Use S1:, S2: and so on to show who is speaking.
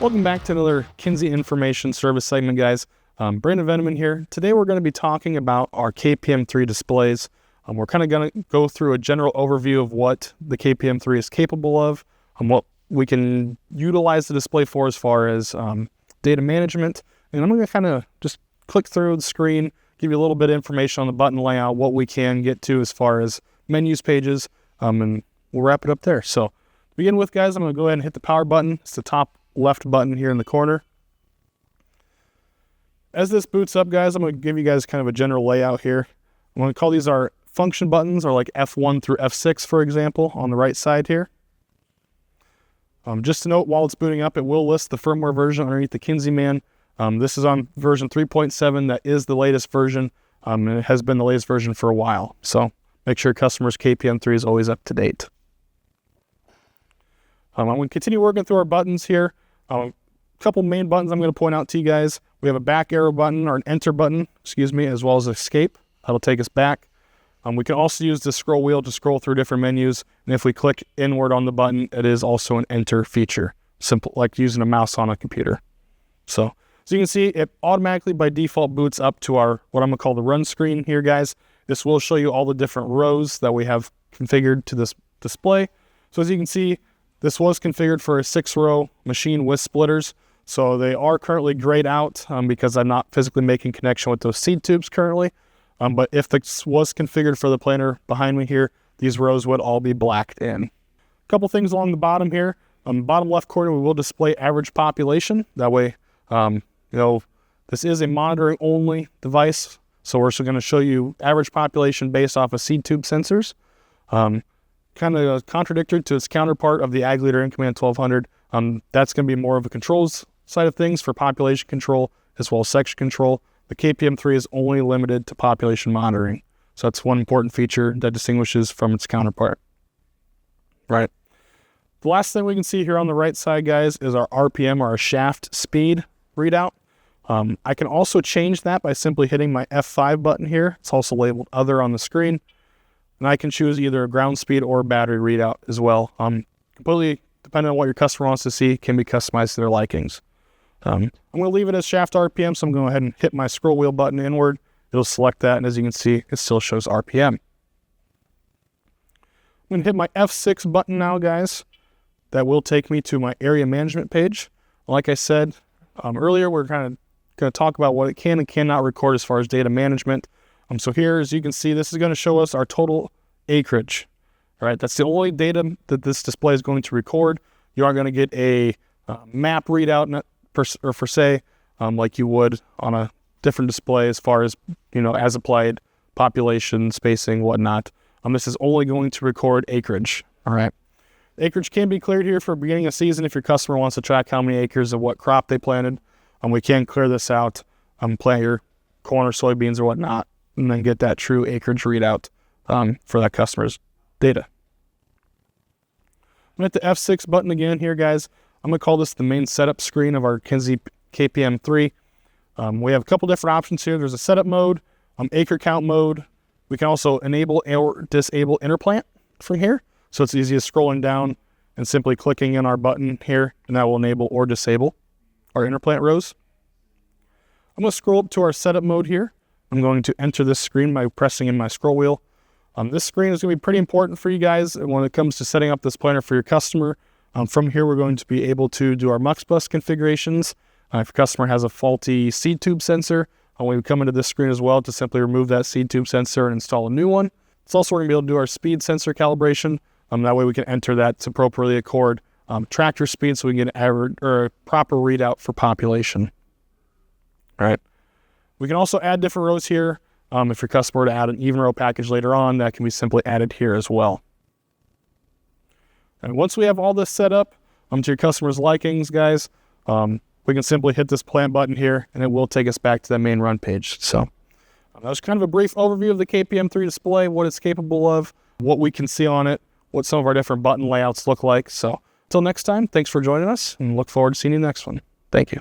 S1: Welcome back to another Kinze Information Service segment, guys. Brandon Veneman here. Today we're going to be talking about our KPM 3 displays. We're kind of going to go through a general overview of what the KPM 3 is capable of, what we can utilize the display for as far as data management. And I'm going to kind of just click through the screen, give you a little bit of information on the button layout, what we can get to as far as menus, pages, and we'll wrap it up there. So to begin with, guys, I'm going to go ahead and hit the power button. It's the top left button here in the corner. As this boots up, guys, I'm going to give you guys kind of a general layout here. I'm going to call these our function buttons, or like F1 through F6, for example, on the right side here. Just to note, while it's booting up, it will list the firmware version underneath the Kinze Man. This is on version 3.7. That is the latest version, and it has been the latest version for a while. So make sure customers' KPM 3 is always up to date. I'm going to continue working through our buttons here. A couple main buttons I'm going to point out to you guys. We have a back arrow button, or an enter button, as well as escape. That'll take us back. We can also use the scroll wheel to scroll through different menus. And if we click inward on the button, it is also an enter feature, simple like using a mouse on a computer. So you can see it automatically by default boots up to our, what I'm going to call the run screen here, guys. This will show you all the different rows that we have configured to this display. So as you can see, this was configured for a 6-row machine with splitters. So they are currently grayed out because I'm not physically making connection with those seed tubes currently. But if this was configured for the planer behind me here, these rows would all be blacked in. A couple things along the bottom here. On the bottom left corner, we will display average population. That way, this is a monitoring only device. So we're also going to show you average population based off of seed tube sensors. Kind of contradictory to its counterpart of the AgLeader InCommand 1200. That's going to be more of a controls side of things for population control as well as section control. The KPM 3 is only limited to population monitoring. So that's one important feature that distinguishes from its counterpart. Right. The last thing we can see here on the right side, guys, is our RPM, or our shaft speed readout. I can also change that by simply hitting my F5 button here. It's also labeled other on the screen. And I can choose either a ground speed or battery readout as well. Completely depending on what your customer wants to see, can be customized to their likings. I'm going to leave it as shaft RPM, so I'm going to go ahead and hit my scroll wheel button inward. It'll select that, and as you can see, it still shows RPM. I'm going to hit my F6 button now, guys. That will take me to my area management page. Like I said earlier, we're kind of going to talk about what it can and cannot record as far as data management. So here, as you can see, this is going to show us our total acreage. All right, that's the only data that this display is going to record. You are going to get a map readout per se, like you would on a different display as far as, as applied population, spacing, whatnot. This is only going to record acreage. All right. Acreage can be cleared here for beginning of season if your customer wants to track how many acres of what crop they planted. We can clear this out, plant your corn or soybeans or whatnot, and then get that true acreage readout for that customer's data. I'm going to hit the F6 button again here, guys. I'm going to call this the main setup screen of our Kinze KPM 3. We have a couple different options here. There's a setup mode, acre count mode. We can also enable or disable interplant from here. So it's easy as scrolling down and simply clicking in our button here, and that will enable or disable our interplant rows. I'm going to scroll up to our setup mode here. I'm going to enter this screen by pressing in my scroll wheel. This screen is going to be pretty important for you guys when it comes to setting up this planner for your customer. From here, we're going to be able to do our MuxBus configurations. If your customer has a faulty seed tube sensor, we would come into this screen as well to simply remove that seed tube sensor and install a new one. It's also going to be able to do our speed sensor calibration. That way we can enter that to appropriately accord tractor speed so we can get an average or a proper readout for population. All right. We can also add different rows here. If your customer were to add an even row package later on, that can be simply added here as well. And once we have all this set up to your customer's likings, guys, we can simply hit this plant button here, and it will take us back to that main run page. So that was kind of a brief overview of the KPM 3 display, what it's capable of, what we can see on it, what some of our different button layouts look like. So until next time, thanks for joining us, and look forward to seeing you next one. Thank you.